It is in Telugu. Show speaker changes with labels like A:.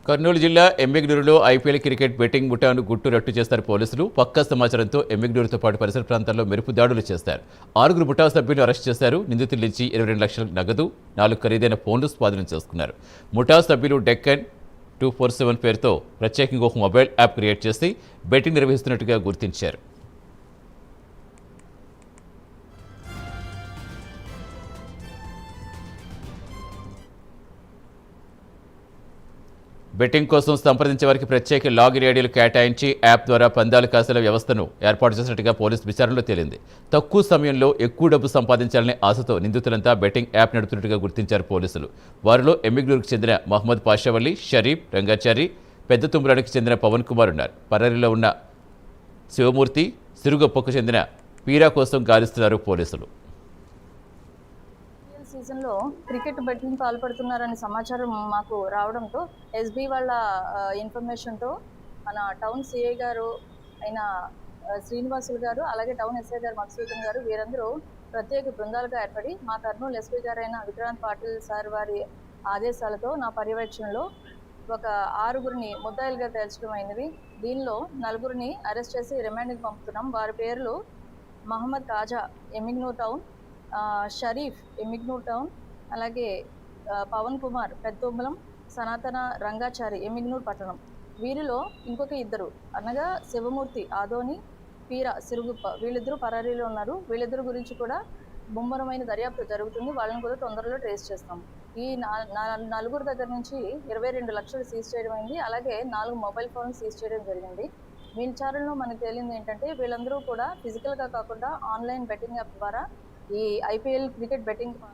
A: కర్నూలు జిల్లా ఎమ్మిగనూరులో ఐపీఎల్ క్రికెట్ బెట్టింగ్ ముఠాను గుట్టు రట్టు చేస్తారు పోలీసులు. పక్కా సమాచారంతో ఎమ్మిగనూరుతో పాటు పరిసర ప్రాంతాల్లో మెరుపు దాడులు చేస్తారు. 6 ముఠా సభ్యులను అరెస్ట్ చేశారు. నిందితుల నుంచి 22 లక్షల నగదు, 4 ఖరీదైన ఫోన్లు స్వాధీనం చేసుకున్నారు. ముఠా సభ్యులు డెక్కన్ 247 పేరుతో ప్రత్యేకంగా ఒక మొబైల్ యాప్ క్రియేట్ చేసి బెట్టింగ్ నిర్వహిస్తున్నట్టుగా గుర్తించారు. బెట్టింగ్ కోసం సంప్రదించే వారికి ప్రత్యేక లాగిన్ ఐడీలు కేటాయించి యాప్ ద్వారా పందాలు కాసేల వ్యవస్థను ఏర్పాటు చేసినట్టుగా పోలీసు విచారణలో తేలింది. తక్కువ సమయంలో ఎక్కువ డబ్బు సంపాదించాలనే ఆశతో నిందితులంతా బెట్టింగ్ యాప్ నడుపుతున్నట్టుగా గుర్తించారు పోలీసులు. వారిలో ఎమ్మిగనూరుకు చెందిన మహమ్మద్ పాషావల్లి, షరీఫ్, రంగాచారి, పెద్ద తుమ్రాడికి చెందిన పవన్ కుమార్ ఉన్నారు. పరారీలో ఉన్న శివమూర్తి, సిరుగొప్పకు చెందిన పీరా కోసం గాలిస్తున్నారు పోలీసులు.
B: సీజన్లో క్రికెట్ బెట్టింగ్ పాల్పడుతున్నారనే సమాచారం మాకు రావడంతో ఎస్బీ వాళ్ళ ఇన్ఫర్మేషన్తో మన టౌన్ సిఐ గారు అయిన శ్రీనివాసులు గారు, అలాగే టౌన్ ఎస్ఐ గారు మధుసూదన్ గారు, వీరందరూ ప్రత్యేక బృందాలుగా ఏర్పడి మా కర్నూలు ఎస్పీ గారైన విక్రాంత్ పాటిల్ సార్ వారి ఆదేశాలతో నా పర్యవేక్షణలో ఒక 6గురిని ముద్దాయిలుగా తేల్చడం అయినవి. దీనిలో 4గురిని అరెస్ట్ చేసి రిమాండ్కి పంపుతున్నాం. వారి పేర్లు మహమ్మద్ కాజా, ఎమ్మిగనూర్ టౌన్, షరీఫ్, ఎమ్మిగనూర్ టౌన్, అలాగే పవన్ కుమార్, పెద్దొంబలం, సనాతన, రంగాచారి, ఎమ్మిగనూర్ పట్టణం. వీరిలో ఇంకొక 2 అనగా శివమూర్తి, ఆదోని, పీరా, సిరుగుప్ప, వీళ్ళిద్దరూ పరారీలో ఉన్నారు. వీళ్ళిద్దరు గురించి కూడా ముమ్మరమైన దర్యాప్తు జరుగుతుంది. వాళ్ళని కూడా తొందరలో ట్రేస్ చేస్తాం. ఈ 4 దగ్గర నుంచి 22 లక్షలు సీజ్ చేయడం అయింది. అలాగే 4 మొబైల్ ఫోన్లు సీజ్ చేయడం జరిగింది. వీళ్ళ విచారణలో మనకు తేలింది ఏంటంటే వీళ్ళందరూ కూడా ఫిజికల్గా కాకుండా ఆన్లైన్ బెట్టింగ్ యాప్ ద్వారా ఈ ఐపీఎల్ క్రికెట్ బెట్టింగ్